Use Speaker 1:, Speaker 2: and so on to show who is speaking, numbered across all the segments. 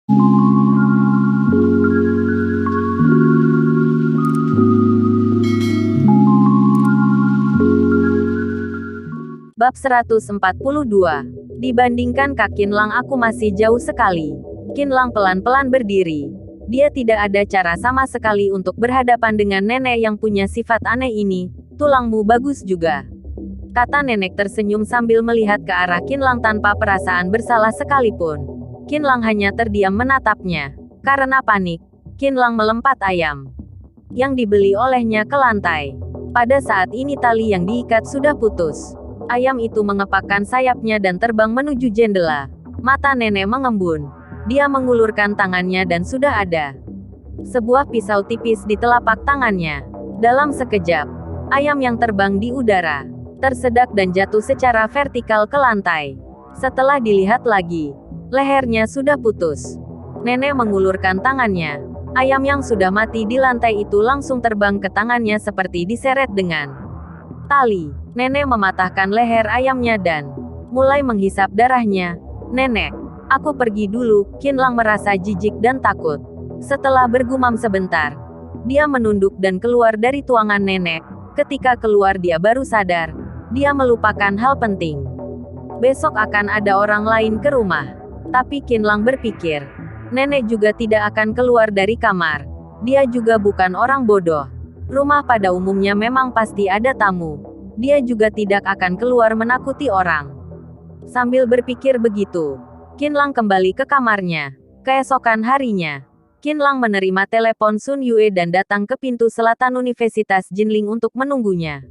Speaker 1: Bab 142. Dibandingkan Kak Qinlang aku masih jauh sekali. Qinlang pelan-pelan berdiri. Dia tidak ada cara sama sekali untuk berhadapan dengan nenek yang punya sifat aneh ini. Tulangmu bagus juga, kata nenek tersenyum sambil melihat ke arah Qinlang tanpa perasaan bersalah sekalipun. Qinlang hanya terdiam menatapnya. Karena panik, Qinlang melompat ayam yang dibeli olehnya ke lantai. Pada saat ini tali yang diikat sudah putus. Ayam itu mengepakkan sayapnya dan terbang menuju jendela. Mata nenek mengembun. Dia mengulurkan tangannya dan sudah ada sebuah pisau tipis di telapak tangannya. Dalam sekejap, ayam yang terbang di udara tersedak dan jatuh secara vertikal ke lantai. Setelah dilihat lagi, lehernya sudah putus. Nenek mengulurkan tangannya. Ayam yang sudah mati di lantai itu langsung terbang ke tangannya seperti diseret dengan tali. Nenek mematahkan leher ayamnya dan mulai menghisap darahnya. Nenek, aku pergi dulu. Qinlang merasa jijik dan takut. Setelah bergumam sebentar, dia menunduk dan keluar dari tuangan nenek. Ketika keluar dia baru sadar, dia melupakan hal penting. Besok akan ada orang lain ke rumah. Tapi Qinlang berpikir, nenek juga tidak akan keluar dari kamar. Dia juga bukan orang bodoh. Rumah pada umumnya memang pasti ada tamu. Dia juga tidak akan keluar menakuti orang. Sambil berpikir begitu, Qinlang kembali ke kamarnya. Keesokan harinya, Qinlang menerima telepon Sun Yue dan datang ke pintu selatan Universitas Jinling untuk menunggunya.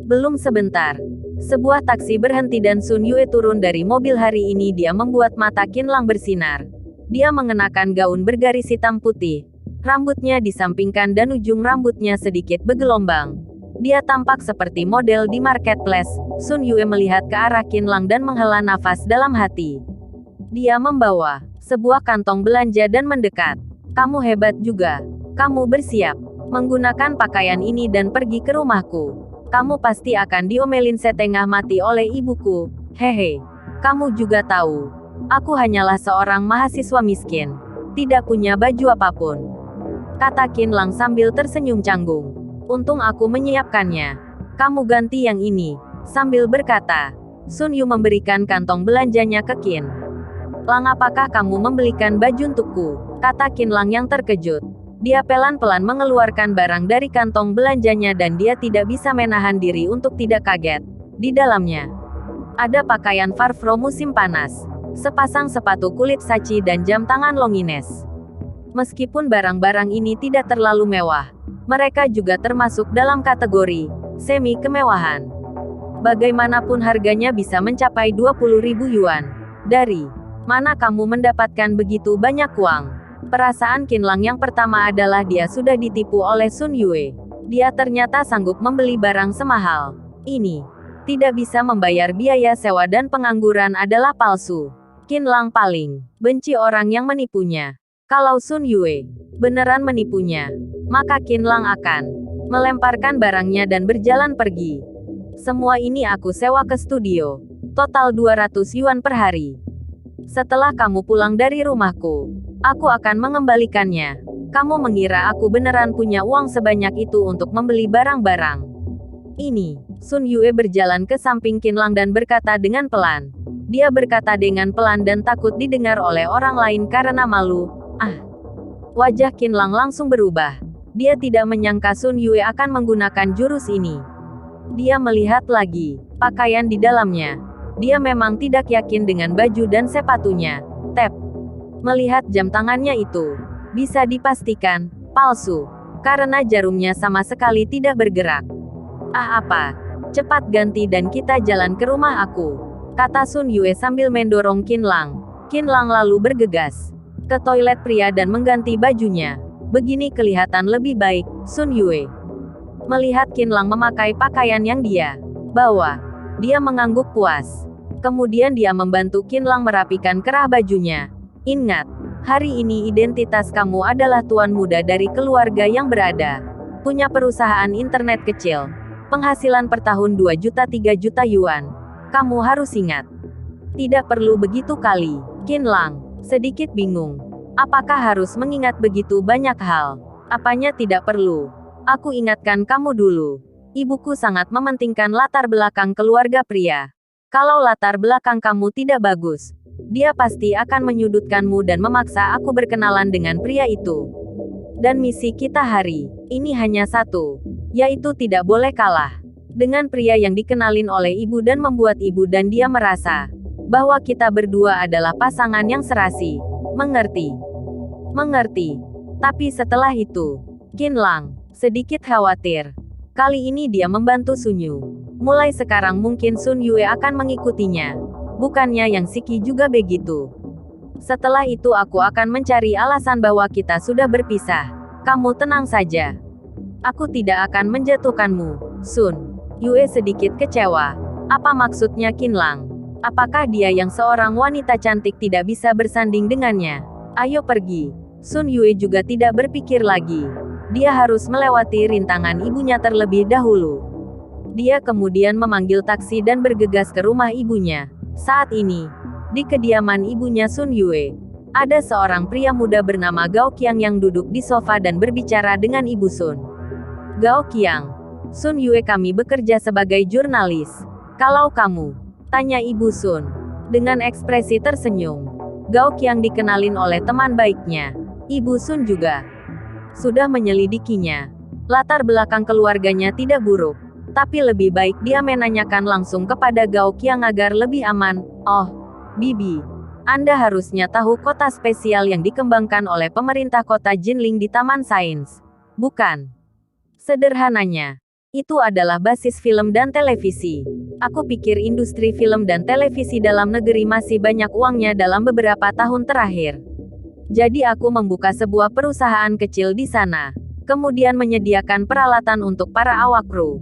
Speaker 1: Belum sebentar, sebuah taksi berhenti dan Sun Yue turun dari mobil. Hari ini dia membuat mata Qinlang bersinar. Dia mengenakan gaun bergaris hitam putih. Rambutnya disampingkan dan ujung rambutnya sedikit bergelombang. Dia tampak seperti model di marketplace. Sun Yue melihat ke arah Qinlang dan menghela nafas dalam hati. Dia membawa sebuah kantong belanja dan mendekat. Kamu hebat juga. Kamu bersiap menggunakan pakaian ini dan pergi ke rumahku. Kamu pasti akan diomelin setengah mati oleh ibuku. Hehe. Kamu juga tahu, aku hanyalah seorang mahasiswa miskin. Tidak punya baju apapun, kata Qinlang sambil tersenyum canggung. Untung aku menyiapkannya. Kamu ganti yang ini. Sambil berkata, Sun Yu memberikan kantong belanjanya ke Qinlang. Apakah kamu membelikan baju untukku? Kata Qinlang yang terkejut. Dia pelan-pelan mengeluarkan barang dari kantong belanjanya dan dia tidak bisa menahan diri untuk tidak kaget. Di dalamnya ada pakaian Farfro musim panas, sepasang sepatu kulit saci dan jam tangan Longines. Meskipun barang-barang ini tidak terlalu mewah, mereka juga termasuk dalam kategori semi kemewahan. Bagaimanapun harganya bisa mencapai 20.000 yuan. Dari mana kamu mendapatkan begitu banyak uang? Perasaan Qinlang yang pertama adalah dia sudah ditipu oleh Sun Yue. Dia ternyata sanggup membeli barang semahal ini. Tidak bisa membayar biaya sewa dan pengangguran adalah palsu. Qinlang paling benci orang yang menipunya. Kalau Sun Yue beneran menipunya, maka Qinlang akan melemparkan barangnya dan berjalan pergi. Semua ini aku sewa ke studio. Total 200 yuan per hari. Setelah kamu pulang dari rumahku, aku akan mengembalikannya. Kamu mengira aku beneran punya uang sebanyak itu untuk membeli barang-barang ini? Sun Yue berjalan ke samping Qinlang dan berkata dengan pelan. Dia berkata dengan pelan dan takut didengar oleh orang lain karena malu. Wajah Qinlang langsung berubah. Dia tidak menyangka Sun Yue akan menggunakan jurus ini. Dia melihat lagi pakaian di dalamnya. Dia memang tidak yakin dengan baju dan sepatunya. Tap. Melihat jam tangannya itu, bisa dipastikan palsu, karena jarumnya sama sekali tidak bergerak. Apa? Cepat ganti dan kita jalan ke rumah aku, kata Sun Yue sambil mendorong Qinlang. Qinlang lalu bergegas ke toilet pria dan mengganti bajunya. Begini kelihatan lebih baik. Sun Yue melihat Qinlang memakai pakaian yang dia bawa. Dia mengangguk puas. Kemudian dia membantu Qinlang merapikan kerah bajunya. Ingat, hari ini identitas kamu adalah tuan muda dari keluarga yang berada. Punya perusahaan internet kecil. Penghasilan per tahun 2 juta 3 juta yuan. Kamu harus ingat. Tidak perlu begitu kali. Qinlang sedikit bingung. Apakah harus mengingat begitu banyak hal? Apanya tidak perlu? Aku ingatkan kamu dulu. Ibuku sangat mementingkan latar belakang keluarga pria. Kalau latar belakang kamu tidak bagus, dia pasti akan menyudutkanmu dan memaksa aku berkenalan dengan pria itu. Dan misi kita hari ini hanya satu, yaitu tidak boleh kalah dengan pria yang dikenalin oleh ibu dan membuat ibu dan dia merasa bahwa kita berdua adalah pasangan yang serasi. Mengerti? Mengerti. Tapi setelah itu, Qinlang sedikit khawatir. Kali ini dia membantu Sun Yu. Mulai sekarang mungkin Sun Yue akan mengikutinya. Bukannya yang Siki juga begitu. Setelah itu aku akan mencari alasan bahwa kita sudah berpisah. Kamu tenang saja. Aku tidak akan menjatuhkanmu, Sun. Yue sedikit kecewa. Apa maksudnya Qinlang? Apakah dia yang seorang wanita cantik tidak bisa bersanding dengannya? Ayo pergi. Sun Yue juga tidak berpikir lagi. Dia harus melewati rintangan ibunya terlebih dahulu. Dia kemudian memanggil taksi dan bergegas ke rumah ibunya. Saat ini, di kediaman ibunya Sun Yue, ada seorang pria muda bernama Gao Qiang yang duduk di sofa dan berbicara dengan ibu Sun. Gao Qiang, Sun Yue, kami bekerja sebagai jurnalis. Kalau kamu, tanya ibu Sun. Dengan ekspresi tersenyum, Gao Qiang dikenalin oleh teman baiknya. Ibu Sun juga sudah menyelidikinya. Latar belakang keluarganya tidak buruk, tapi lebih baik dia menanyakan langsung kepada Gao Qiang agar lebih aman. Oh, Bibi, Anda harusnya tahu kota spesial yang dikembangkan oleh pemerintah kota Jinling di Taman Sains. Bukan? Sederhananya, itu adalah basis film dan televisi. Aku pikir industri film dan televisi dalam negeri masih banyak uangnya dalam beberapa tahun terakhir. Jadi aku membuka sebuah perusahaan kecil di sana. Kemudian menyediakan peralatan untuk para awak kru.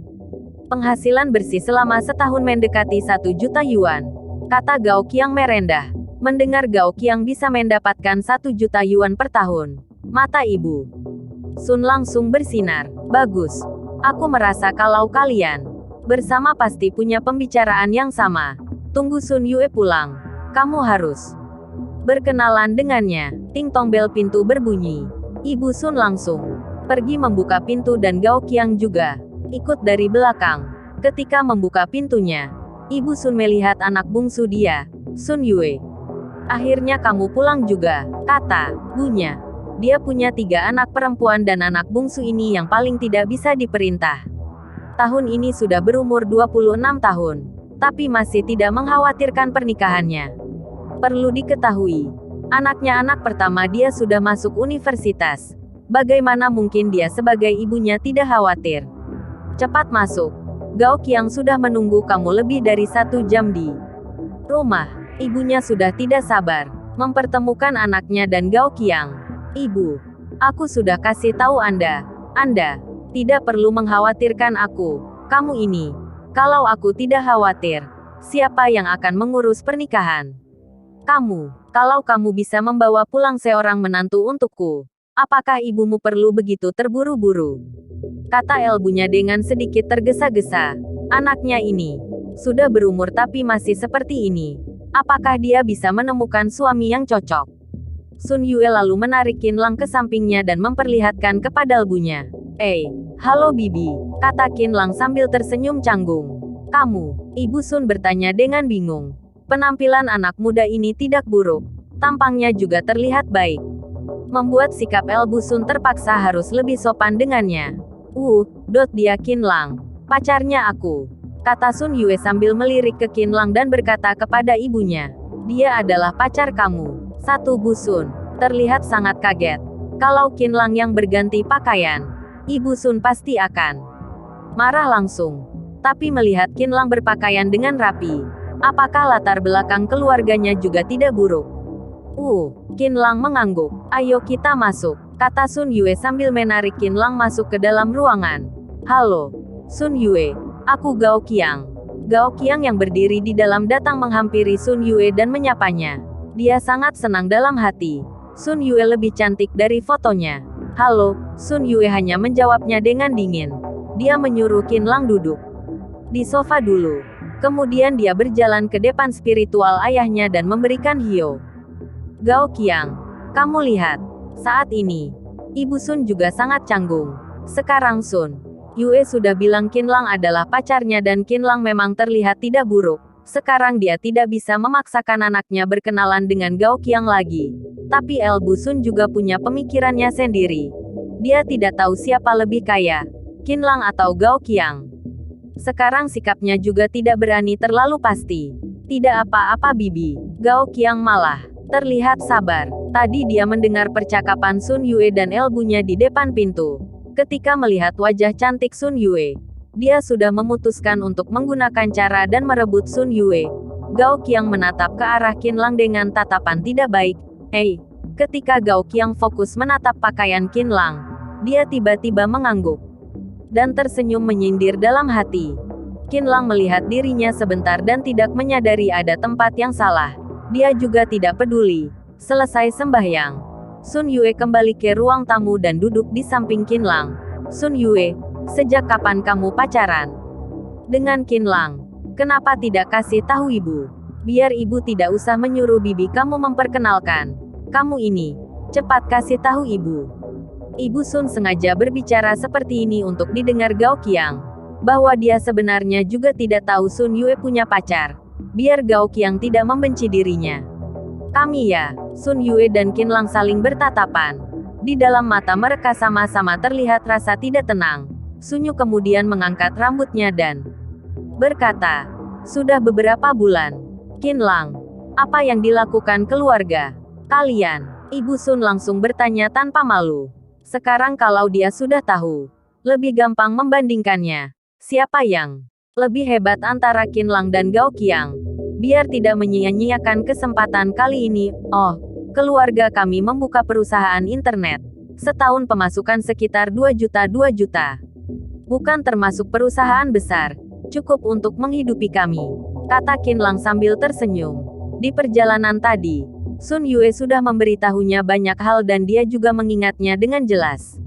Speaker 1: Penghasilan bersih selama setahun mendekati 1 juta yuan. Kata Gao Qiang merendah. Mendengar Gao Qiang bisa mendapatkan 1 juta yuan per tahun. Mata ibu Sun langsung bersinar. Bagus. Aku merasa kalau kalian bersama pasti punya pembicaraan yang sama. Tunggu Sun Yue pulang. Kamu harus berkenalan dengannya. Ting tong bel pintu berbunyi. Ibu Sun langsung pergi membuka pintu dan Gao Qiang juga ikut dari belakang. Ketika membuka pintunya, Ibu Sun melihat anak bungsu dia, Sun Yue. Akhirnya kamu pulang juga, kata Bunya. Dia punya 3 anak perempuan dan anak bungsu ini yang paling tidak bisa diperintah. Tahun ini sudah berumur 26 tahun, tapi masih tidak mengkhawatirkan pernikahannya. Perlu diketahui, anaknya anak pertama dia sudah masuk universitas. Bagaimana mungkin dia sebagai ibunya tidak khawatir? Cepat masuk. Gao Qiang sudah menunggu kamu lebih dari 1 jam di rumah. Ibunya sudah tidak sabar mempertemukan anaknya dan Gao Qiang. Ibu, aku sudah kasih tahu Anda. Anda tidak perlu mengkhawatirkan aku. Kamu ini, kalau aku tidak khawatir, siapa yang akan mengurus pernikahan? Kamu, kalau kamu bisa membawa pulang seorang menantu untukku, apakah ibumu perlu begitu terburu-buru? Kata Elbunya dengan sedikit tergesa-gesa. Anaknya ini sudah berumur tapi masih seperti ini. Apakah dia bisa menemukan suami yang cocok? Sun Yue lalu menarik Qinlang ke sampingnya dan memperlihatkan kepada Elbunya. Halo Bibi, kata Qinlang sambil tersenyum canggung. Kamu, Ibu Sun bertanya dengan bingung. Penampilan anak muda ini tidak buruk. Tampangnya juga terlihat baik. Membuat sikap Elbu Sun terpaksa harus lebih sopan dengannya. Dia Qinlang. Pacarnya aku. Kata Sun Yue sambil melirik ke Qinlang dan berkata kepada ibunya. Dia adalah pacar kamu. Bu Sun terlihat sangat kaget. Kalau Qinlang yang berganti pakaian, Ibu Sun pasti akan marah langsung. Tapi melihat Qinlang berpakaian dengan rapi, apakah latar belakang keluarganya juga tidak buruk? Qinlang mengangguk. Ayo kita masuk, kata Sun Yue sambil menarik Qinlang masuk ke dalam ruangan. Halo, Sun Yue. Aku Gao Qiang. Gao Qiang yang berdiri di dalam datang menghampiri Sun Yue dan menyapanya. Dia sangat senang dalam hati. Sun Yue lebih cantik dari fotonya. Halo, Sun Yue hanya menjawabnya dengan dingin. Dia menyuruh Qinlang duduk di sofa dulu. Kemudian dia berjalan ke depan spiritual ayahnya dan memberikan hio. Gao Qiang, Kamu lihat. Saat ini, Ibu Sun juga sangat canggung. Sekarang Sun Yue sudah bilang Qinlang adalah pacarnya dan Qinlang memang terlihat tidak buruk. Sekarang dia tidak bisa memaksakan anaknya berkenalan dengan Gao Qiang lagi. Tapi Bu Sun juga punya pemikirannya sendiri. Dia tidak tahu siapa lebih kaya, Qinlang atau Gao Qiang. Sekarang sikapnya juga tidak berani terlalu pasti. Tidak apa-apa bibi. Gao Qiang malah terlihat sabar. Tadi dia mendengar percakapan Sun Yue dan elbunya di depan pintu. Ketika melihat wajah cantik Sun Yue, dia sudah memutuskan untuk menggunakan cara dan merebut Sun Yue. Gao Qiang menatap ke arah Qinlang dengan tatapan tidak baik. Ketika Gao Qiang fokus menatap pakaian Qinlang, dia tiba-tiba mengangguk dan tersenyum menyindir dalam hati. Qinlang melihat dirinya sebentar dan tidak menyadari ada tempat yang salah. Dia juga tidak peduli. Selesai sembahyang, Sun Yue kembali ke ruang tamu dan duduk di samping Qinlang. Sun Yue, sejak kapan kamu pacaran dengan Qinlang? Kenapa tidak kasih tahu ibu? Biar ibu tidak usah menyuruh bibi kamu memperkenalkan kamu ini. Cepat kasih tahu ibu. Ibu Sun sengaja berbicara seperti ini untuk didengar Gao Qiang. Bahwa dia sebenarnya juga tidak tahu Sun Yue punya pacar. Biar Gao Qiang tidak membenci dirinya. Kami ya. Sun Yue dan Qinlang saling bertatapan. Di dalam mata mereka sama-sama terlihat rasa tidak tenang. Sun Yu kemudian mengangkat rambutnya dan berkata, sudah beberapa bulan. Qinlang, apa yang dilakukan keluarga kalian? Ibu Sun langsung bertanya tanpa malu. Sekarang kalau dia sudah tahu, lebih gampang membandingkannya. Siapa yang lebih hebat antara Qinlang dan Gao Qiang? Biar tidak menyia-nyiakan kesempatan kali ini. Keluarga kami membuka perusahaan internet. Setahun pemasukan sekitar 2 juta. Bukan termasuk perusahaan besar. Cukup untuk menghidupi kami, kata Qinlang sambil tersenyum. Di perjalanan tadi, Sun Yue sudah memberitahunya banyak hal dan dia juga mengingatnya dengan jelas.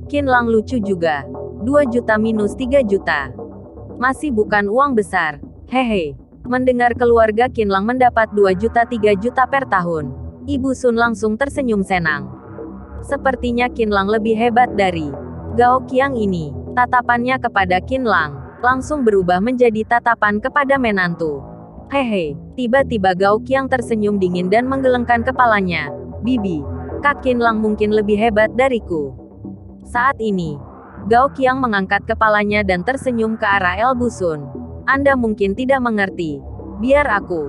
Speaker 1: Qinlang lucu juga. 2 juta minus 3 juta. Masih bukan uang besar. Hehe. Mendengar keluarga Qinlang mendapat 2 juta 3 juta per tahun, Ibu Sun langsung tersenyum senang. Sepertinya Qinlang lebih hebat dari Gao Qiang ini. Tatapannya kepada Qinlang langsung berubah menjadi tatapan kepada menantu. Hehe. Tiba-tiba Gao Qiang tersenyum dingin dan menggelengkan kepalanya. Bibi, Kak Qinlang mungkin lebih hebat dariku. Saat ini, Gao Qiang mengangkat kepalanya dan tersenyum ke arah Bu Sun. Anda mungkin tidak mengerti. Biar aku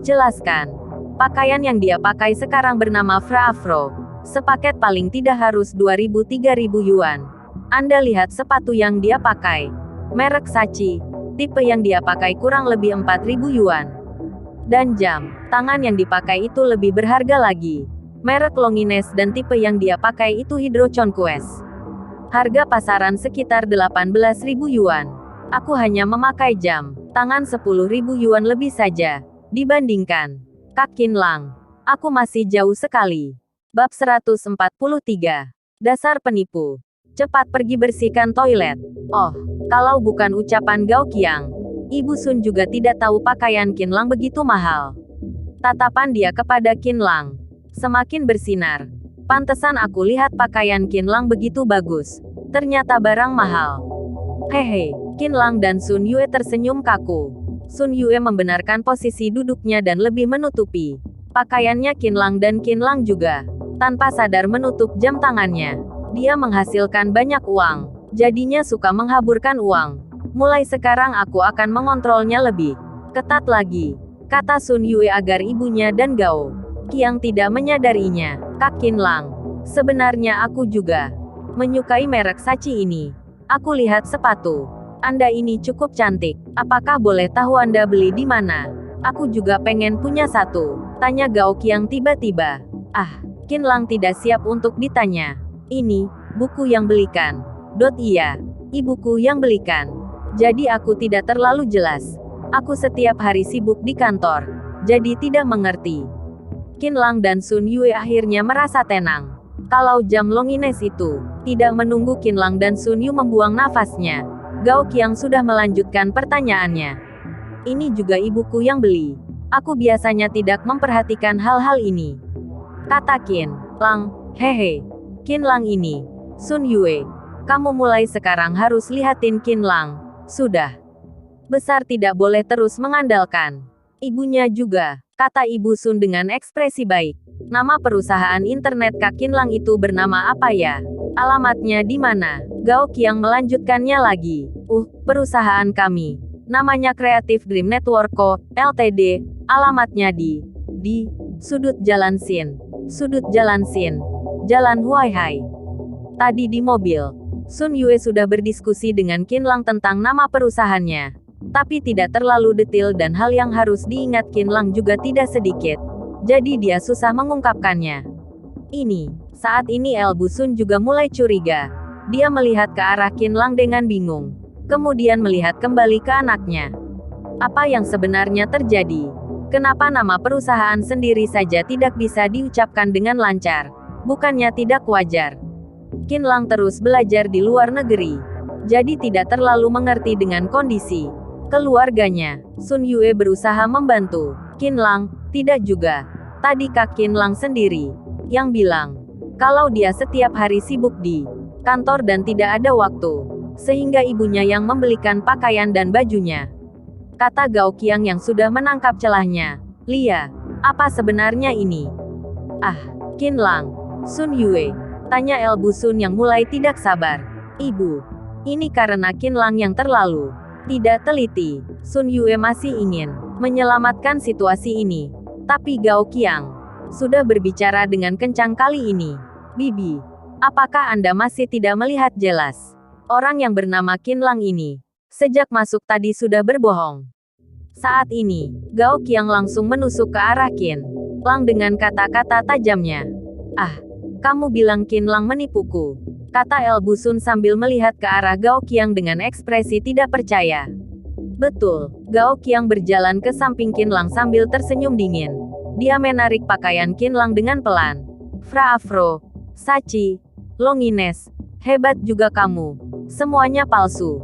Speaker 1: jelaskan. Pakaian yang dia pakai sekarang bernama Fra Afro. Sepaket paling tidak harus 2.000-3.000 yuan. Anda lihat sepatu yang dia pakai. Merek Sachi. Tipe yang dia pakai kurang lebih 4.000 yuan. Dan jam tangan yang dipakai itu lebih berharga lagi. Merek Longines dan tipe yang dia pakai itu Hydro Conquest. Harga pasaran sekitar 18.000 yuan. Aku hanya memakai jam tangan 10.000 yuan lebih saja. Dibandingkan Kak Qinlang, aku masih jauh sekali. Bab 143. Dasar penipu. Cepat pergi bersihkan toilet. Kalau bukan ucapan Gao Qiang, Ibu Sun juga tidak tahu pakaian Qinlang begitu mahal. Tatapan dia kepada Qinlang semakin bersinar. Pantesan aku lihat pakaian Qinlang begitu bagus. Ternyata barang mahal. Hehe. Qinlang dan Sun Yue tersenyum kaku. Sun Yue membenarkan posisi duduknya dan lebih menutupi pakaiannya Qinlang dan Qinlang juga tanpa sadar menutup jam tangannya. Dia menghasilkan banyak uang, jadinya suka menghaburkan uang. Mulai sekarang aku akan mengontrolnya lebih ketat lagi, kata Sun Yue agar ibunya dan Gao Qiang tidak menyadarinya. Kak Qinlang, sebenarnya aku juga menyukai merek Sachi ini. Aku lihat sepatu Anda ini cukup cantik. Apakah boleh tahu Anda beli di mana? Aku juga pengen punya satu, tanya Gao Qiang tiba-tiba. Qinlang tidak siap untuk ditanya. Ini buku yang belikan. Iya, ibuku yang belikan. Jadi aku tidak terlalu jelas. Aku setiap hari sibuk di kantor, jadi tidak mengerti. Qinlang dan Sun Yue akhirnya merasa tenang. Kalau jam Longines itu tidak menunggu Qinlang dan Sun Yu membuang nafasnya, Gao Qiang sudah melanjutkan pertanyaannya. Ini juga ibuku yang beli. Aku biasanya tidak memperhatikan hal-hal ini. kata Qin Lang. Hehe. Qin Lang ini. Sun Yue. Kamu mulai sekarang harus lihatin Qin Lang. Sudah. Besar tidak boleh terus mengandalkan ibunya juga, kata Ibu Sun dengan ekspresi baik. Nama perusahaan internet Kak Qin Lang itu bernama apa ya? Alamatnya di mana? Gao Qiang melanjutkannya lagi. Perusahaan kami. Namanya Creative Dream Network Co. Ltd. Alamatnya di Sudut Jalan Xin. Sudut Jalan Xin. Jalan Huaihai. Tadi di mobil, Sun Yue sudah berdiskusi dengan Qin Lang tentang nama perusahaannya. Tapi tidak terlalu detail dan hal yang harus diingat Qin Lang juga tidak sedikit. Jadi dia susah mengungkapkannya. Saat ini El Busun juga mulai curiga. Dia melihat ke arah Qin Lang dengan bingung. Kemudian melihat kembali ke anaknya. Apa yang sebenarnya terjadi? Kenapa nama perusahaan sendiri saja tidak bisa diucapkan dengan lancar? Bukannya tidak wajar? Qin Lang terus belajar di luar negeri. Jadi tidak terlalu mengerti dengan kondisi keluarganya. Sun Yue berusaha membantu Qin Lang. Tidak juga. Tadi Kak Qin Lang sendiri yang bilang kalau dia setiap hari sibuk di kantor dan tidak ada waktu, sehingga ibunya yang membelikan pakaian dan bajunya. Kata Gao Qiang yang sudah menangkap celahnya. Lia, apa sebenarnya ini? Qin Lang. Sun Yue. Tanya El Busun yang mulai tidak sabar. Ibu, ini karena Qin Lang yang terlalu tidak teliti. Sun Yue masih ingin menyelamatkan situasi ini. Tapi Gao Qiang sudah berbicara dengan kencang kali ini. Bibi, apakah Anda masih tidak melihat jelas? Orang yang bernama Qin Lang ini, sejak masuk tadi sudah berbohong. Saat ini, Gao Qiang langsung menusuk ke arah Qin Lang dengan kata-kata tajamnya. Kamu bilang Qin Lang menipuku, kata El Busun sambil melihat ke arah Gao Qiang dengan ekspresi tidak percaya. Betul, Gao Qiang berjalan ke samping Qin Lang sambil tersenyum dingin. Dia menarik pakaian Qin Lang dengan pelan. Fra Afro, Sachi, Longines, hebat juga kamu. Semuanya palsu.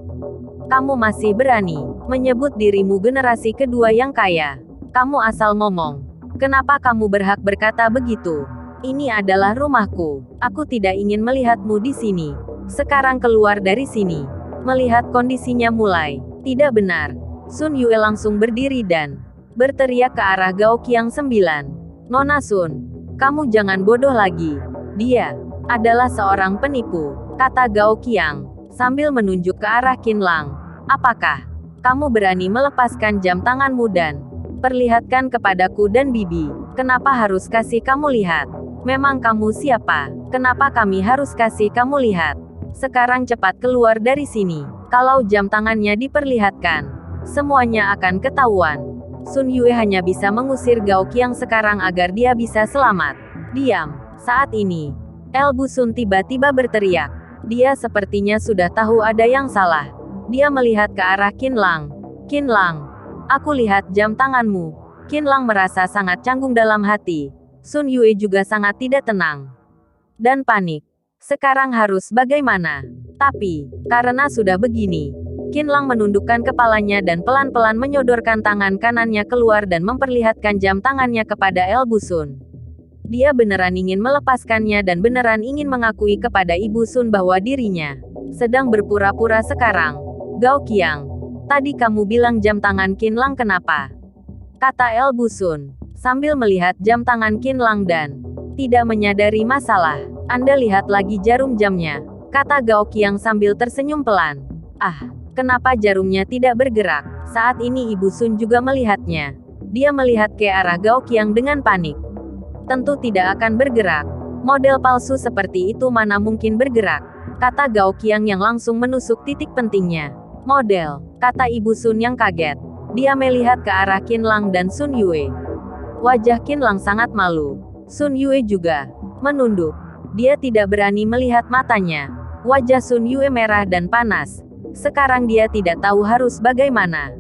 Speaker 1: Kamu masih berani menyebut dirimu generasi kedua yang kaya. Kamu asal ngomong. Kenapa kamu berhak berkata begitu? Ini adalah rumahku. Aku tidak ingin melihatmu di sini. Sekarang keluar dari sini. Melihat kondisinya mulai tidak benar, Sun Yue langsung berdiri dan berteriak ke arah Gao Qiang 9. Nona Sun, kamu jangan bodoh lagi. Dia adalah seorang penipu, kata Gao Qiang sambil menunjuk ke arah Qin Lang. Apakah kamu berani melepaskan jam tanganmu dan perlihatkan kepadaku dan Bibi? Kenapa harus kasih kamu lihat? Memang kamu siapa? Kenapa kami harus kasih kamu lihat? Sekarang cepat keluar dari sini. Kalau jam tangannya diperlihatkan, semuanya akan ketahuan. Sun Yue hanya bisa mengusir Gao Qiang sekarang agar dia bisa selamat. Diam. Saat ini, El Busun tiba-tiba berteriak. Dia sepertinya sudah tahu ada yang salah. Dia melihat ke arah Qin Lang. Qin Lang, aku lihat jam tanganmu. Qin Lang merasa sangat canggung dalam hati. Sun Yue juga sangat tidak tenang dan panik. Sekarang harus bagaimana? Tapi, karena sudah begini, Qin Lang menundukkan kepalanya dan pelan-pelan menyodorkan tangan kanannya keluar dan memperlihatkan jam tangannya kepada El Busun. Dia beneran ingin melepaskannya dan beneran ingin mengakui kepada Ibu Sun bahwa dirinya sedang berpura-pura sekarang. Gao Qiang, tadi kamu bilang jam tangan Qin Lang kenapa? Kata El Busun sambil melihat jam tangan Qin Lang dan tidak menyadari masalah. Anda lihat lagi jarum jamnya, kata Gao Qiang sambil tersenyum pelan. Kenapa jarumnya tidak bergerak? Saat ini Ibu Sun juga melihatnya. Dia melihat ke arah Gao Qiang dengan panik. Tentu tidak akan bergerak. Model palsu seperti itu mana mungkin bergerak? Kata Gao Qiang yang langsung menusuk titik pentingnya. Model, kata Ibu Sun yang kaget. Dia melihat ke arah Qin Lang dan Sun Yue. Wajah Qin Lang sangat malu. Sun Yue juga menunduk. Dia tidak berani melihat matanya. Wajah Sun Yue merah dan panas. Sekarang dia tidak tahu harus bagaimana.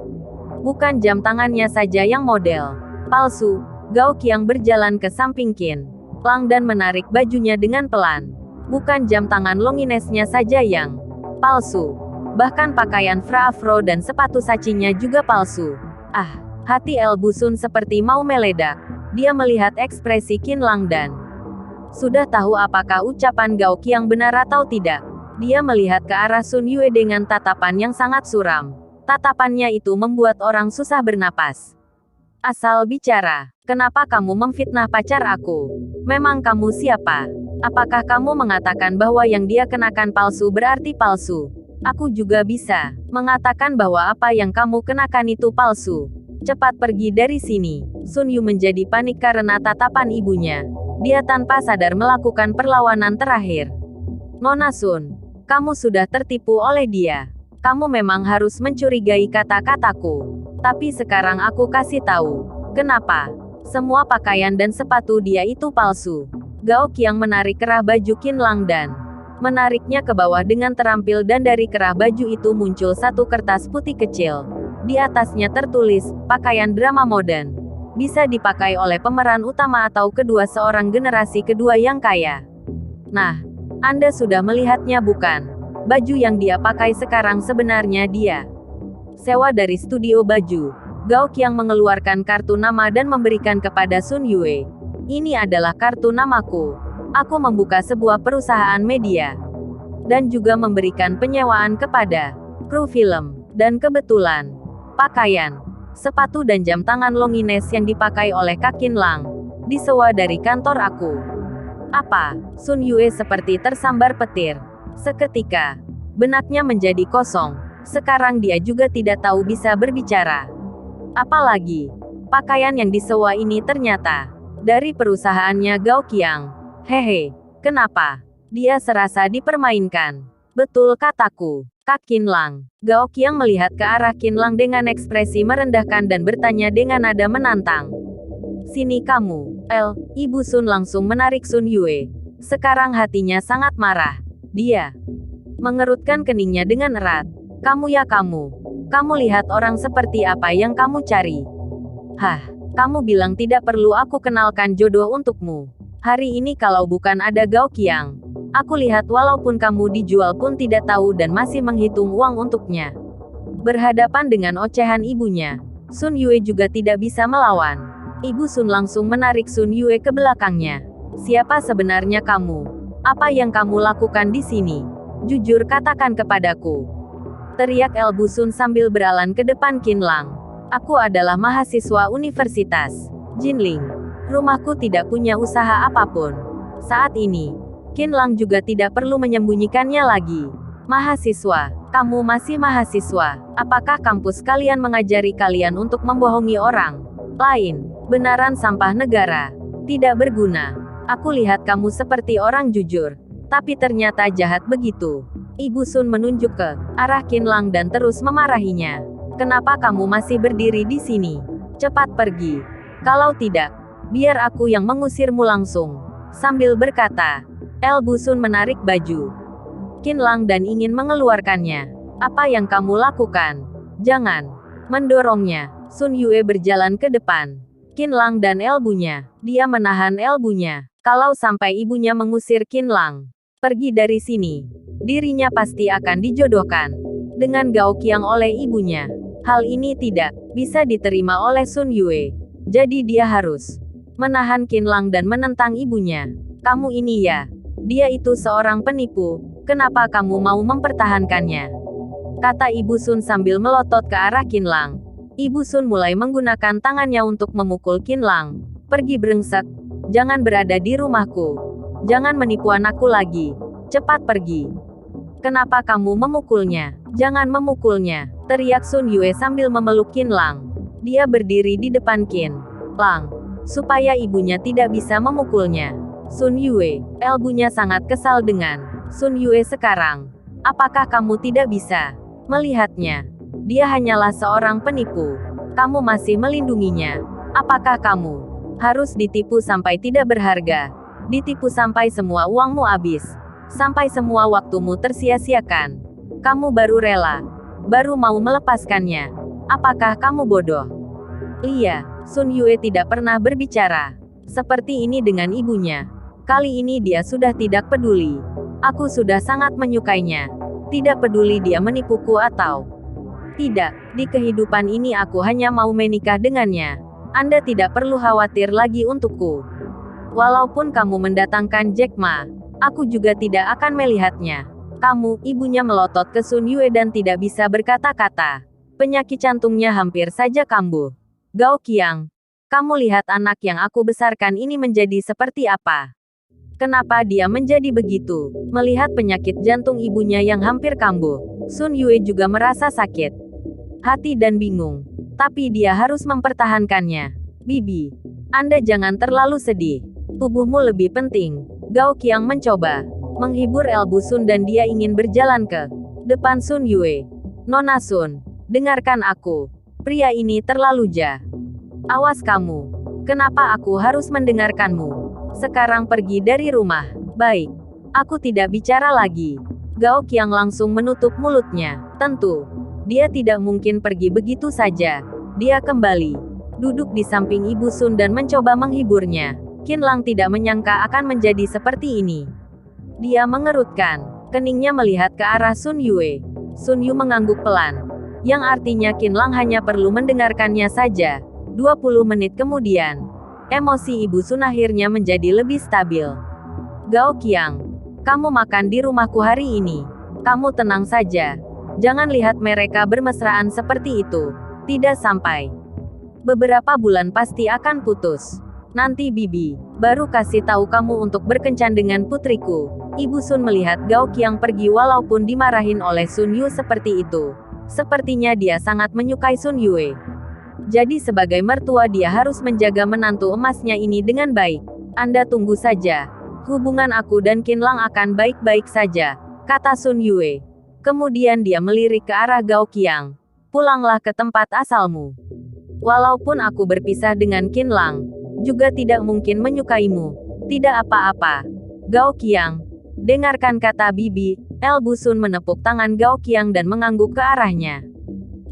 Speaker 1: Bukan jam tangannya saja yang model palsu. Gao Qiang berjalan ke samping Qin Lang dan menarik bajunya dengan pelan. Bukan jam tangan Longinesnya saja yang palsu. Bahkan pakaian Fra Afro dan sepatu sacinya juga palsu. Hati El Busun seperti mau meledak. Dia melihat ekspresi Qin Lang dan Sudah tahu apakah ucapan Gao Qiang benar atau tidak? Dia melihat ke arah Sun Yue dengan tatapan yang sangat suram. Tatapannya itu membuat orang susah bernapas. Asal bicara, kenapa kamu memfitnah pacar aku? Memang kamu siapa? Apakah kamu mengatakan bahwa yang dia kenakan palsu berarti palsu? Aku juga bisa mengatakan bahwa apa yang kamu kenakan itu palsu. Cepat pergi dari sini. Sun Yu menjadi panik karena tatapan ibunya. Dia tanpa sadar melakukan perlawanan terakhir. Nona Sun, kamu sudah tertipu oleh dia. Kamu memang harus mencurigai kata-kataku. Tapi sekarang aku kasih tahu. Kenapa? Semua pakaian dan sepatu dia itu palsu. Gao Qiang menarik kerah baju Qin Lang dan menariknya ke bawah dengan terampil dan dari kerah baju itu muncul satu kertas putih kecil. Di atasnya tertulis, pakaian drama modern. Bisa dipakai oleh pemeran utama atau kedua seorang generasi kedua yang kaya. Nah, Anda sudah melihatnya bukan? Baju yang dia pakai sekarang sebenarnya dia sewa dari studio baju. Gao Qiang mengeluarkan kartu nama dan memberikan kepada Sun Yue. Ini adalah kartu namaku. Aku membuka sebuah perusahaan media. Dan juga memberikan penyewaan kepada kru film. Dan kebetulan, pakaian, sepatu dan jam tangan Longines yang dipakai oleh Kak Qin Lang disewa dari kantor aku. Apa? Sun Yue seperti tersambar petir. Seketika, benaknya menjadi kosong. Sekarang dia juga tidak tahu bisa berbicara. Apalagi, pakaian yang disewa ini ternyata dari perusahaannya Gao Qiang. Hehe, kenapa? Dia serasa dipermainkan. Betul kataku, Kak Qin Lang. Gao Qiang melihat ke arah Qin Lang dengan ekspresi merendahkan dan bertanya dengan nada menantang. Sini kamu, Ibu Sun langsung menarik Sun Yue. Sekarang hatinya sangat marah. Dia mengerutkan keningnya dengan erat. Kamu ya kamu. Kamu lihat orang seperti apa yang kamu cari. Hah, kamu bilang tidak perlu aku kenalkan jodoh untukmu. Hari ini kalau bukan ada Gao Qiang, aku lihat walaupun kamu dijual pun tidak tahu dan masih menghitung uang untuknya. Berhadapan dengan ocehan ibunya, Sun Yue juga tidak bisa melawan. Ibu Sun langsung menarik Sun Yue ke belakangnya. Siapa sebenarnya kamu? Apa yang kamu lakukan di sini? Jujur katakan kepadaku. Teriak Bu Sun sambil berjalan ke depan Qin Lang. Aku adalah mahasiswa Universitas Jinling. Rumahku tidak punya usaha apapun. Saat ini, Qin Lang juga tidak perlu menyembunyikannya lagi. Mahasiswa, kamu masih mahasiswa. Apakah kampus kalian mengajari kalian untuk membohongi orang lain? Benaran sampah negara. Tidak berguna. Aku lihat kamu seperti orang jujur. Tapi ternyata jahat begitu. Ibu Sun menunjuk ke arah Qin Lang dan terus memarahinya. Kenapa kamu masih berdiri di sini? Cepat pergi. Kalau tidak, biar aku yang mengusirmu langsung. Sambil berkata, Bu Sun menarik baju Qin Lang dan ingin mengeluarkannya. Apa yang kamu lakukan? Jangan mendorongnya. Sun Yue berjalan ke depan Qin Lang dan elbunya. Dia menahan elbunya. Kalau sampai ibunya mengusir Qin Lang pergi dari sini, dirinya pasti akan dijodohkan dengan Gao Qiang oleh ibunya. Hal ini tidak bisa diterima oleh Sun Yue. Jadi dia harus menahan Qin Lang dan menentang ibunya. Kamu ini ya, dia itu seorang penipu. Kenapa kamu mau mempertahankannya? Kata Ibu Sun sambil melotot ke arah Qin Lang. Ibu Sun mulai menggunakan tangannya untuk memukul Qin Lang. Pergi brengsek. Jangan berada di rumahku. Jangan menipu anakku lagi. Cepat pergi. Kenapa kamu memukulnya? Jangan memukulnya, teriak Sun Yue sambil memeluk Qin Lang. Dia berdiri di depan Qin Lang, supaya ibunya tidak bisa memukulnya. Sun Yue, elbunya sangat kesal dengan Sun Yue sekarang. Apakah kamu tidak bisa melihatnya? Dia hanyalah seorang penipu. Kamu masih melindunginya. Apakah kamu harus ditipu sampai tidak berharga? Ditipu sampai semua uangmu habis. Sampai semua waktumu tersia-siakan. Kamu baru rela. Baru mau melepaskannya. Apakah kamu bodoh? Iya, Sun Yue tidak pernah berbicara seperti ini dengan ibunya. Kali ini dia sudah tidak peduli. Aku sudah sangat menyukainya. Tidak peduli dia menipuku atau tidak. Di kehidupan ini aku hanya mau menikah dengannya. Anda tidak perlu khawatir lagi untukku. Walaupun kamu mendatangkan Jack Ma, aku juga tidak akan melihatnya. Kamu, ibunya melotot ke Sun Yue dan tidak bisa berkata-kata. Penyakit jantungnya hampir saja kambuh. Gao Qiang, kamu lihat anak yang aku besarkan ini menjadi seperti apa? Kenapa dia menjadi begitu? Melihat penyakit jantung ibunya yang hampir kambuh, Sun Yue juga merasa sakit hati dan bingung. Tapi dia harus mempertahankannya. Bibi, Anda jangan terlalu sedih. Tubuhmu lebih penting. Gao Qiang mencoba menghibur Elbu Sun dan dia ingin berjalan ke depan Sun Yue. Nona Sun, dengarkan aku. Pria ini terlalu jahat. Awas kamu. Kenapa aku harus mendengarkanmu? Sekarang pergi dari rumah. Baik. Aku tidak bicara lagi. Gao Qiang langsung menutup mulutnya. Tentu. Dia tidak mungkin pergi begitu saja. Dia kembali duduk di samping Ibu Sun dan mencoba menghiburnya. Qin Lang tidak menyangka akan menjadi seperti ini. Dia mengerutkan keningnya melihat ke arah Sun Yue. Sun Yu mengangguk pelan. Yang artinya Qin Lang hanya perlu mendengarkannya saja. 20 menit kemudian, emosi Ibu Sun akhirnya menjadi lebih stabil. Gao Qiang, kamu makan di rumahku hari ini. Kamu tenang saja. Jangan lihat mereka bermesraan seperti itu. Tidak sampai beberapa bulan pasti akan putus. Nanti Bibi baru kasih tahu kamu untuk berkencan dengan putriku. Ibu Sun melihat Gao Qiang pergi walaupun dimarahin oleh Sun Yu seperti itu. Sepertinya dia sangat menyukai Sun Yue. Jadi sebagai mertua dia harus menjaga menantu emasnya ini dengan baik. Anda tunggu saja. Hubungan aku dan Qin Lang akan baik-baik saja, kata Sun Yue. Kemudian dia melirik ke arah Gao Qiang. Pulanglah ke tempat asalmu. Walaupun aku berpisah dengan Qin Lang, juga tidak mungkin menyukaimu. Tidak apa-apa. Gao Qiang, dengarkan kata Bibi. Elbu Sun menepuk tangan Gao Qiang dan mengangguk ke arahnya.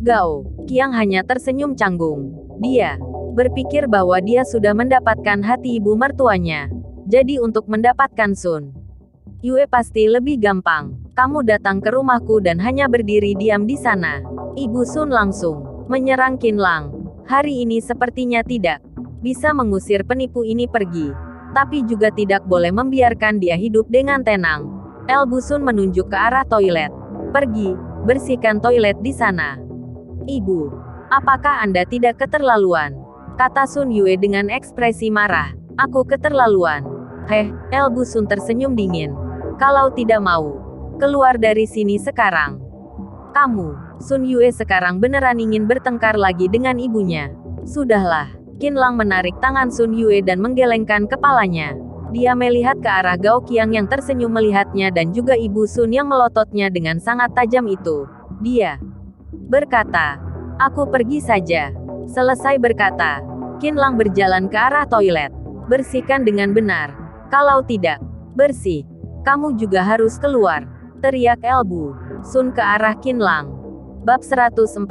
Speaker 1: Gao Qiang hanya tersenyum canggung. Dia berpikir bahwa dia sudah mendapatkan hati ibu mertuanya. Jadi untuk mendapatkan Sun Yue pasti lebih gampang. Kamu datang ke rumahku dan hanya berdiri diam di sana. Ibu Sun langsung menyerang Qin Lang. Hari ini sepertinya tidak bisa mengusir penipu ini pergi. Tapi juga tidak boleh membiarkan dia hidup dengan tenang. Elbu Sun menunjuk ke arah toilet. Pergi, bersihkan toilet di sana. Ibu, apakah Anda tidak keterlaluan? Kata Sun Yue dengan ekspresi marah. Aku keterlaluan. Elbu Sun tersenyum dingin. Kalau tidak mau, keluar dari sini sekarang. Kamu, Sun Yue sekarang beneran ingin bertengkar lagi dengan ibunya. Sudahlah. Qin Lang menarik tangan Sun Yue dan menggelengkan kepalanya. Dia melihat ke arah Gao Qiang yang tersenyum melihatnya dan juga Ibu Sun yang melototnya dengan sangat tajam itu. Dia berkata, aku pergi saja. Selesai berkata, Qin Lang berjalan ke arah toilet. Bersihkan dengan benar. Kalau tidak bersih, kamu juga harus keluar. Teriak Elbu Sun ke arah Qin Lang. Bab 144.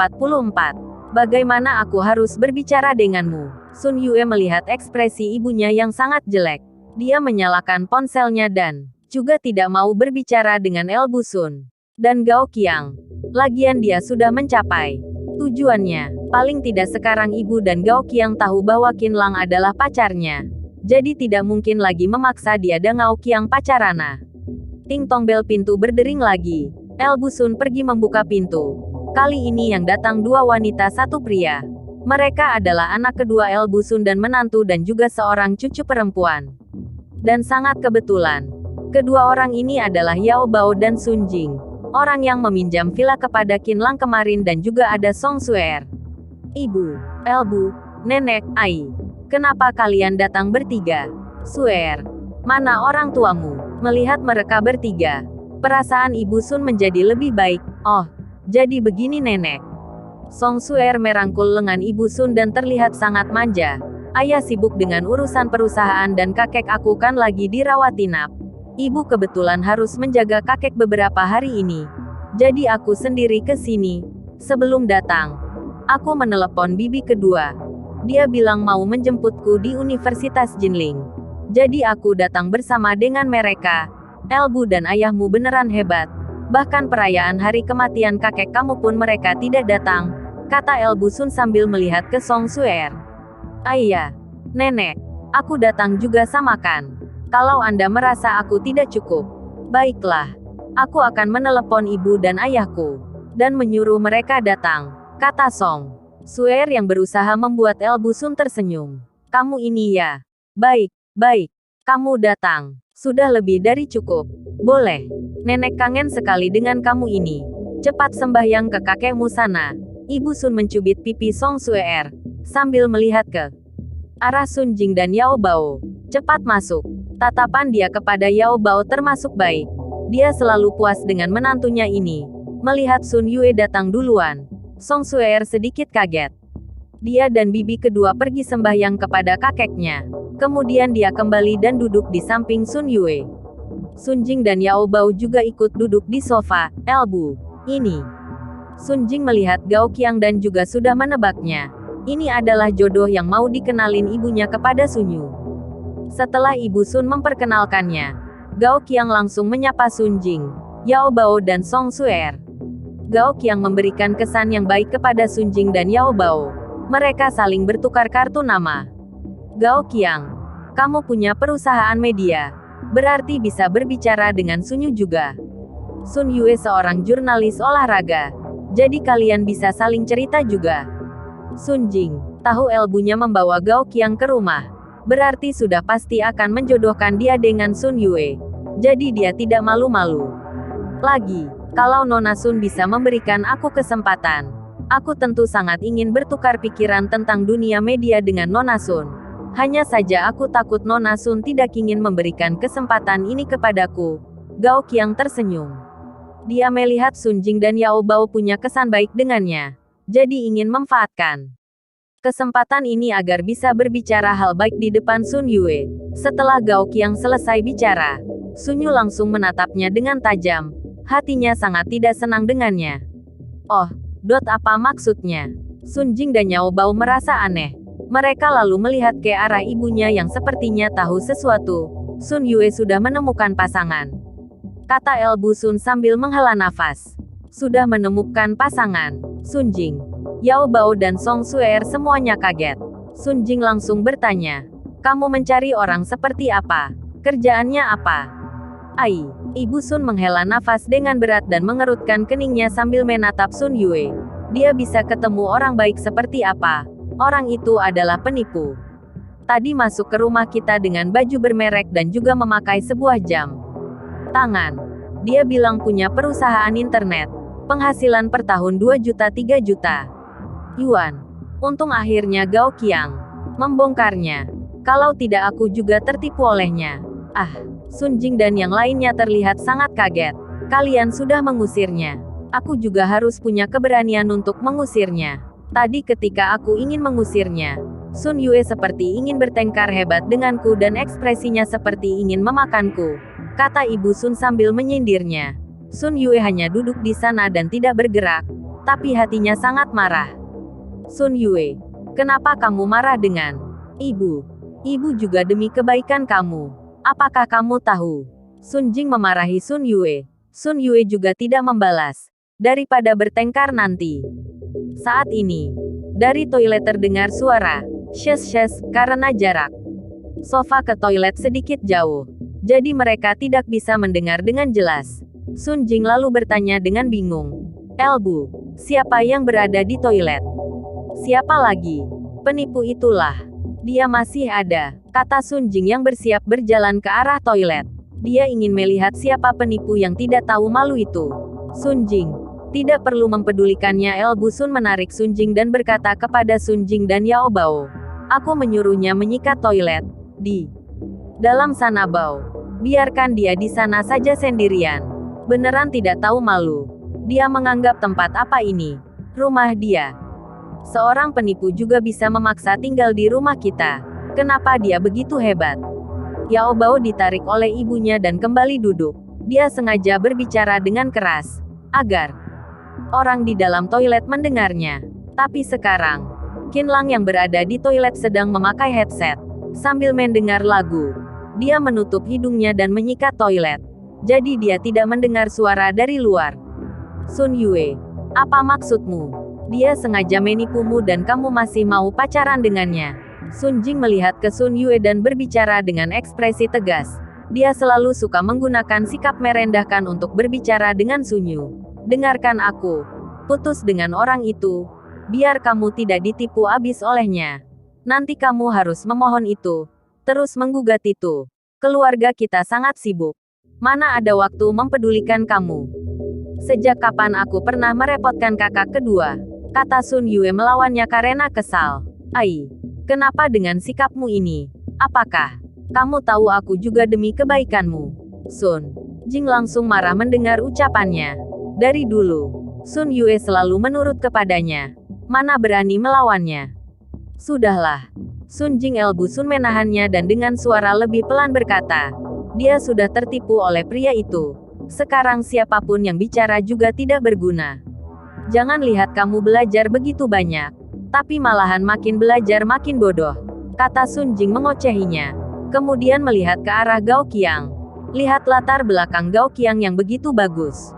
Speaker 1: Bagaimana aku harus berbicara denganmu? Sun Yue melihat ekspresi ibunya yang sangat jelek. Dia menyalakan ponselnya dan juga tidak mau berbicara dengan Elbu Sun dan Gao Qiang. Lagian dia sudah mencapai tujuannya. Paling tidak sekarang ibu dan Gao Qiang tahu bahwa Qin Lang adalah pacarnya. Jadi tidak mungkin lagi memaksa dia dan Gao Qiang pacarana. Ting tong bel pintu berdering lagi. Elbu Sun pergi membuka pintu. Kali ini yang datang dua wanita satu pria. Mereka adalah anak kedua Elbu Sun dan menantu dan juga seorang cucu perempuan. Dan sangat kebetulan, kedua orang ini adalah Yao Bao dan Sun Jing. Orang yang meminjam villa kepada Qin Lang kemarin dan juga ada Song Suer. Ibu, Elbu, Nenek, Ai. Kenapa kalian datang bertiga? Suer, mana orang tuamu? Melihat mereka bertiga, perasaan Ibu Sun menjadi lebih baik. Oh, jadi begini Nenek. Song Suer merangkul lengan Ibu Sun dan terlihat sangat manja. Ayah sibuk dengan urusan perusahaan dan kakek aku kan lagi dirawat inap. Ibu kebetulan harus menjaga kakek beberapa hari ini. Jadi aku sendiri ke sini. Sebelum datang, aku menelepon bibi kedua. Dia bilang mau menjemputku di Universitas Jinling. Jadi aku datang bersama dengan mereka. Elbu dan ayahmu beneran hebat. Bahkan perayaan hari kematian kakek kamu pun mereka tidak datang, kata Elbu Sun sambil melihat ke Song Suer. Ayah, Nenek, Aku datang juga sama kan? Kalau Anda merasa aku tidak cukup, baiklah. Aku akan menelepon ibu dan ayahku, dan menyuruh mereka datang, kata Song Suer yang berusaha membuat El Busun tersenyum. Kamu ini ya. Baik, baik. Kamu datang. Sudah lebih dari cukup. Boleh. Nenek kangen sekali dengan kamu ini. Cepat sembahyang ke kakekmu sana. Ibu Sun mencubit pipi Song Suer, sambil melihat ke arah Sun Jing dan Yao Bao. Cepat masuk. Tatapan dia kepada Yao Bao termasuk baik. Dia selalu puas dengan menantunya ini. Melihat Sun Yue datang duluan, Song Suer sedikit kaget. Dia dan bibi kedua pergi sembahyang kepada kakeknya. Kemudian dia kembali dan duduk di samping Sun Yue. Sun Jing dan Yao Bao juga ikut duduk di sofa, Elbu. Ini. Sun Jing melihat Gao Qiang dan juga sudah menebaknya. Ini adalah jodoh yang mau dikenalin ibunya kepada Sun Yu. Setelah Ibu Sun memperkenalkannya, Gao Qiang langsung menyapa Sun Jing, Yao Bao dan Song Suer. Gao Qiang memberikan kesan yang baik kepada Sun Jing dan Yao Bao. Mereka saling bertukar kartu nama. Gao Qiang, kamu punya perusahaan media. Berarti bisa berbicara dengan Sun Yu juga. Sun Yue seorang jurnalis olahraga. Jadi kalian bisa saling cerita juga. Sun Jing, tahu elbunya membawa Gao Qiang ke rumah. Berarti sudah pasti akan menjodohkan dia dengan Sun Yue. Jadi dia tidak malu-malu. Lagi, kalau Nona Sun bisa memberikan aku kesempatan, aku tentu sangat ingin bertukar pikiran tentang dunia media dengan Nona Sun. Hanya saja aku takut Nona Sun tidak ingin memberikan kesempatan ini kepadaku. Gao Qiang tersenyum. Dia melihat Sun Jing dan Yao Bao punya kesan baik dengannya. Jadi ingin memanfaatkan kesempatan ini agar bisa berbicara hal baik di depan Sun Yue. Setelah Gao Qiang selesai bicara, Sun Yu langsung menatapnya dengan tajam. Hatinya sangat tidak senang dengannya. Oh, apa maksudnya? Sun Jing dan Yao Bao merasa aneh. Mereka lalu melihat ke arah ibunya yang sepertinya tahu sesuatu. Sun Yue sudah menemukan pasangan, kata El Busun sambil menghela nafas. Sudah menemukan pasangan. Sun Jing, Yao Bao dan Song Suer semuanya kaget. Sun Jing langsung bertanya, kamu mencari orang seperti apa? Kerjaannya apa? Ai, Ibu Sun menghela nafas dengan berat dan mengerutkan keningnya sambil menatap Sun Yue. Dia bisa ketemu orang baik seperti apa? Orang itu adalah penipu. Tadi masuk ke rumah kita dengan baju bermerek dan juga memakai sebuah jam tangan. Dia bilang punya perusahaan internet. Penghasilan per tahun 2 juta 3 juta yuan. Untung akhirnya Gao Qiang membongkarnya. Kalau tidak aku juga tertipu olehnya. Ah, Sun Jing dan yang lainnya terlihat sangat kaget. Kalian sudah mengusirnya. Aku juga harus punya keberanian untuk mengusirnya. Tadi ketika aku ingin mengusirnya, Sun Yue seperti ingin bertengkar hebat denganku dan ekspresinya seperti ingin memakanku, kata Ibu Sun sambil menyindirnya. Sun Yue hanya duduk di sana dan tidak bergerak, tapi hatinya sangat marah. Sun Yue, kenapa kamu marah dengan ibu? Ibu juga demi kebaikan kamu. Apakah kamu tahu? Sun Jing memarahi Sun Yue. Sun Yue juga tidak membalas. Daripada bertengkar nanti. Saat ini, dari toilet terdengar suara shes-shes karena jarak sofa ke toilet sedikit jauh. Jadi mereka tidak bisa mendengar dengan jelas. Sun Jing lalu bertanya dengan bingung. Elbu, siapa yang berada di toilet? Siapa lagi? Penipu itulah. Dia masih ada, kata Sun Jing yang bersiap berjalan ke arah toilet. Dia ingin melihat siapa penipu yang tidak tahu malu itu. Sun Jing, tidak perlu mempedulikannya. El Busun menarik Sun Jing dan berkata kepada Sun Jing dan Yao Bao. Aku menyuruhnya menyikat toilet. Di dalam sana Bao. Biarkan dia di sana saja sendirian. Beneran tidak tahu malu. Dia menganggap tempat apa ini? Rumah dia. Seorang penipu juga bisa memaksa tinggal di rumah kita. Kenapa dia begitu hebat? Yao Bao ditarik oleh ibunya dan kembali duduk. Dia sengaja berbicara dengan keras, agar orang di dalam toilet mendengarnya. Tapi sekarang, Qin Lang yang berada di toilet sedang memakai headset, sambil mendengar lagu. Dia menutup hidungnya dan menyikat toilet. Jadi dia tidak mendengar suara dari luar. Sun Yue, apa maksudmu? Dia sengaja menipumu dan kamu masih mau pacaran dengannya. Sun Jing melihat ke Sun Yue dan berbicara dengan ekspresi tegas. Dia selalu suka menggunakan sikap merendahkan untuk berbicara dengan Sun Yu. Dengarkan aku. Putus dengan orang itu. Biar kamu tidak ditipu habis olehnya. Nanti kamu harus memohon itu. Terus menggugat itu. Keluarga kita sangat sibuk. Mana ada waktu mempedulikan kamu. Sejak kapan aku pernah merepotkan kakak kedua? Kata Sun Yue melawannya karena kesal. Ai. Kenapa dengan sikapmu ini? Apakah kamu tahu aku juga demi kebaikanmu? Sun Jing langsung marah mendengar ucapannya. Dari dulu, Sun Yue selalu menurut kepadanya. Mana berani melawannya? Sudahlah. Sun Jing elbu Sun menahannya dan dengan suara lebih pelan berkata. Dia sudah tertipu oleh pria itu. Sekarang siapapun yang bicara juga tidak berguna. Jangan lihat kamu belajar begitu banyak. Tapi malahan makin belajar makin bodoh. Kata Sun Jing mengocehinya. Kemudian melihat ke arah Gao Qiang. Lihat latar belakang Gao Qiang yang begitu bagus.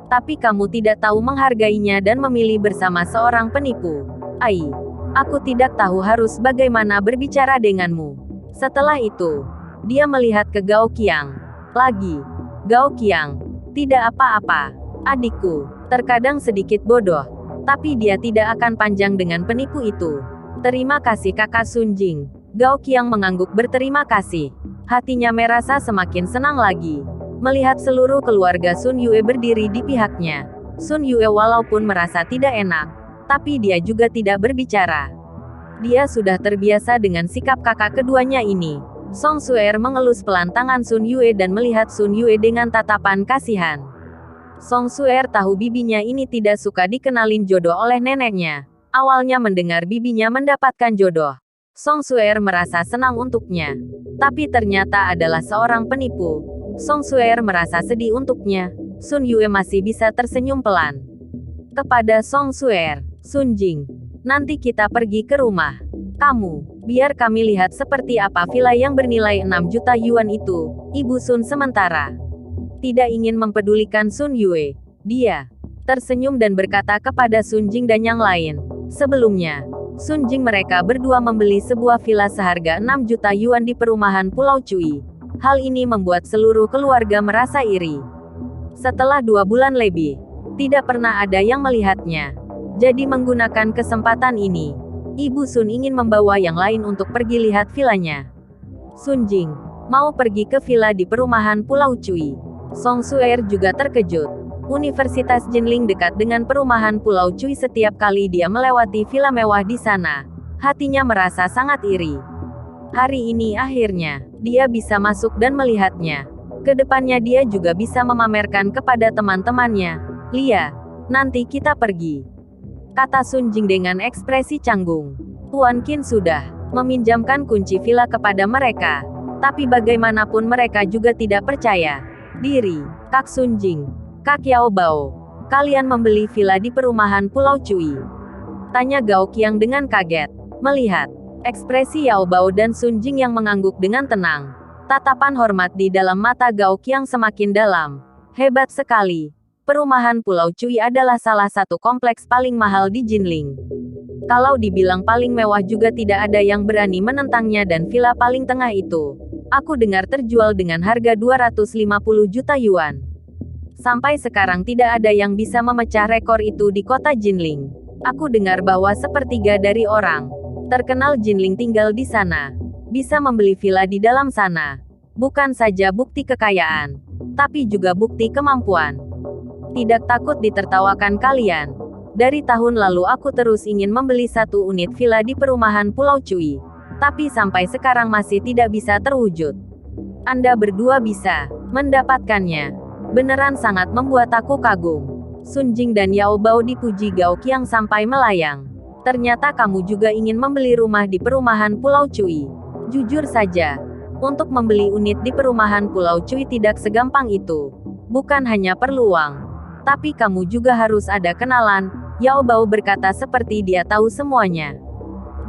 Speaker 1: Tapi kamu tidak tahu menghargainya dan memilih bersama seorang penipu. Ai. Aku tidak tahu harus bagaimana berbicara denganmu. Setelah itu, dia melihat ke Gao Qiang. Lagi. Gao Qiang. Tidak apa-apa. Adikku. Terkadang sedikit bodoh. Tapi dia tidak akan panjang dengan penipu itu. Terima kasih kakak Sun Jing. Gao Qiang mengangguk berterima kasih. Hatinya merasa semakin senang lagi. Melihat seluruh keluarga Sun Yue berdiri di pihaknya. Sun Yue walaupun merasa tidak enak. Tapi dia juga tidak berbicara. Dia sudah terbiasa dengan sikap kakak keduanya ini. Song Suer mengelus pelan tangan Sun Yue dan melihat Sun Yue dengan tatapan kasihan. Song Suer tahu bibinya ini tidak suka dikenalin jodoh oleh neneknya. Awalnya mendengar bibinya mendapatkan jodoh. Song Suer merasa senang untuknya. Tapi ternyata adalah seorang penipu. Song Suer merasa sedih untuknya. Sun Yue masih bisa tersenyum pelan. Kepada Song Suer, Sun Jing, nanti kita pergi ke rumah kamu. Biar kami lihat seperti apa villa yang bernilai 6 juta yuan itu. Ibu Sun sementara tidak ingin mempedulikan Sun Yue. Dia tersenyum dan berkata kepada Sun Jing dan yang lain. Sebelumnya, Sun Jing mereka berdua membeli sebuah villa seharga 6 juta yuan di perumahan Pulau Cui. Hal ini membuat seluruh keluarga merasa iri. Setelah 2 bulan lebih, tidak pernah ada yang melihatnya. Jadi menggunakan kesempatan ini, Ibu Sun ingin membawa yang lain untuk pergi lihat villanya. Sun Jing mau pergi ke villa di perumahan Pulau Cui. Song Suer juga terkejut. Universitas Jinling dekat dengan perumahan Pulau Cui. Setiap kali dia melewati villa mewah di sana, hatinya merasa sangat iri. Hari ini akhirnya, dia bisa masuk dan melihatnya. Kedepannya dia juga bisa memamerkan kepada teman-temannya. Lia, nanti kita pergi. Kata Sun Jing dengan ekspresi canggung. Tuan Qin sudah meminjamkan kunci villa kepada mereka. Tapi bagaimanapun mereka juga tidak percaya diri. Kak Sun Jing, Kak Yao Bao, kalian membeli villa di perumahan Pulau Cui? Tanya Gao Qiang dengan kaget. Melihat ekspresi Yao Bao dan Sun Jing yang mengangguk dengan tenang. Tatapan hormat di dalam mata Gao Qiang semakin dalam. Hebat sekali. Perumahan Pulau Cui adalah salah satu kompleks paling mahal di Jinling. Kalau dibilang paling mewah juga tidak ada yang berani menentangnya dan villa paling tengah itu, aku dengar terjual dengan harga 250 juta yuan. Sampai sekarang tidak ada yang bisa memecah rekor itu di kota Jinling. Aku dengar bahwa sepertiga dari orang terkenal Jinling tinggal di sana. Bisa membeli villa di dalam sana. Bukan saja bukti kekayaan, tapi juga bukti kemampuan. Tidak takut ditertawakan kalian. Dari tahun lalu aku terus ingin membeli 1 unit villa di perumahan Pulau Cui. Tapi sampai sekarang masih tidak bisa terwujud. Anda berdua bisa mendapatkannya. Beneran sangat membuat aku kagum. Sun Jing dan Yao Bao dipuji Gao Qiang sampai melayang. Ternyata kamu juga ingin membeli rumah di perumahan Pulau Cui. Jujur saja, untuk membeli unit di perumahan Pulau Cui tidak segampang itu. Bukan hanya perlu uang, tapi kamu juga harus ada kenalan. Yao Bao berkata seperti dia tahu semuanya.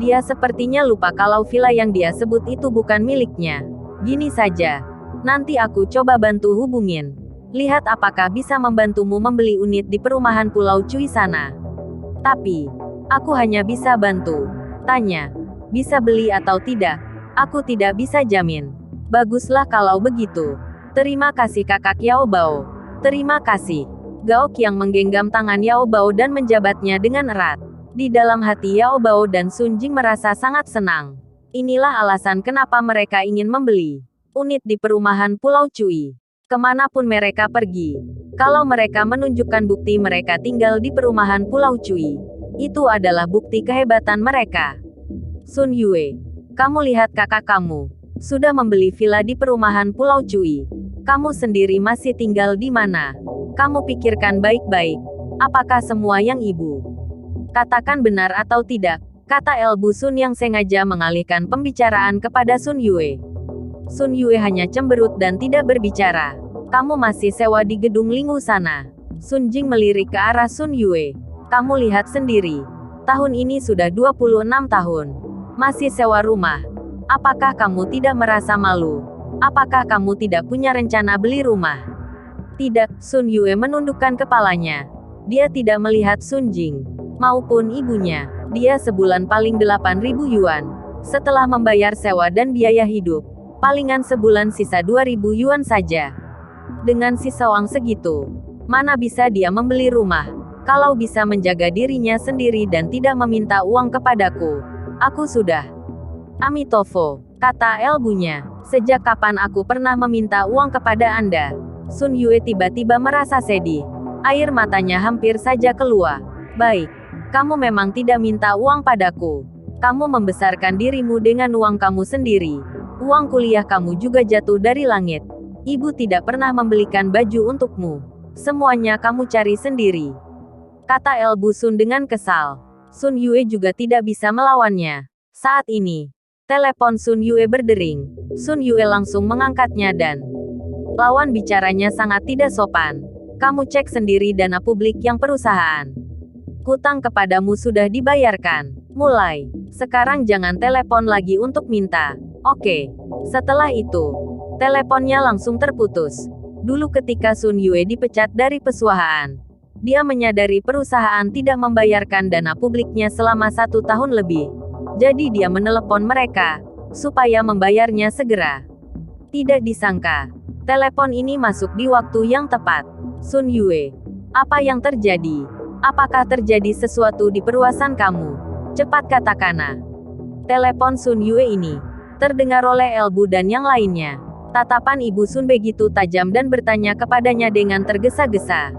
Speaker 1: Dia sepertinya lupa kalau villa yang dia sebut itu bukan miliknya. Gini saja, nanti aku coba bantu hubungin. Lihat apakah bisa membantumu membeli unit di perumahan Pulau Cui sana. Tapi, aku hanya bisa bantu. Tanya. Bisa beli atau tidak? Aku tidak bisa jamin. Baguslah kalau begitu. Terima kasih kakak Yao Bao. Terima kasih. Gao Qiang menggenggam tangan Yao Bao dan menjabatnya dengan erat. Di dalam hati Yao Bao dan Sun Jing merasa sangat senang. Inilah alasan kenapa mereka ingin membeli unit di perumahan Pulau Cui. Kemanapun mereka pergi, kalau mereka menunjukkan bukti mereka tinggal di perumahan Pulau Cui, itu adalah bukti kehebatan mereka. Sun Yue, kamu lihat kakak kamu sudah membeli villa di perumahan Pulau Cui. Kamu sendiri masih tinggal di mana? Kamu pikirkan baik-baik. Apakah semua yang ibu katakan benar atau tidak? Kata El Bu Sun yang sengaja mengalihkan pembicaraan kepada Sun Yue. Sun Yue hanya cemberut dan tidak berbicara. Kamu masih sewa di gedung Lingu sana. Sun Jing melirik ke arah Sun Yue. Kamu lihat sendiri. Tahun ini sudah 26 tahun. Masih sewa rumah. Apakah kamu tidak merasa malu? Apakah kamu tidak punya rencana beli rumah? Tidak, Sun Yue menundukkan kepalanya. Dia tidak melihat Sun Jing maupun ibunya. Dia sebulan paling 8.000 yuan. Setelah membayar sewa dan biaya hidup, palingan sebulan sisa 2.000 yuan saja. Dengan sisa uang segitu, mana bisa dia membeli rumah? Kalau bisa menjaga dirinya sendiri dan tidak meminta uang kepadaku, aku sudah. Amitofo, kata El Bu-nya. Sejak kapan aku pernah meminta uang kepada Anda? Sun Yue tiba-tiba merasa sedih. Air matanya hampir saja keluar. Baik, kamu memang tidak minta uang padaku. Kamu membesarkan dirimu dengan uang kamu sendiri. Uang kuliah kamu juga jatuh dari langit. Ibu tidak pernah membelikan baju untukmu. Semuanya kamu cari sendiri. Kata El Bu Sun dengan kesal. Sun Yue juga tidak bisa melawannya. Saat ini, telepon Sun Yue berdering. Sun Yue langsung mengangkatnya dan lawan bicaranya sangat tidak sopan. Kamu cek sendiri dana publik yang perusahaan. Hutang kepadamu sudah dibayarkan. Mulai sekarang jangan telepon lagi untuk minta. Oke. Setelah itu, teleponnya langsung terputus. Dulu ketika Sun Yue dipecat dari pesuahaan, dia menyadari perusahaan tidak membayarkan dana publiknya selama 1 tahun lebih. Jadi dia menelepon mereka, supaya membayarnya segera. Tidak disangka, telepon ini masuk di waktu yang tepat. Sun Yue, apa yang terjadi? Apakah terjadi sesuatu di perusahaan kamu? Cepat katakan. Telepon Sun Yue ini terdengar oleh El Bu dan yang lainnya. Tatapan Ibu Sun begitu tajam dan bertanya kepadanya dengan tergesa-gesa.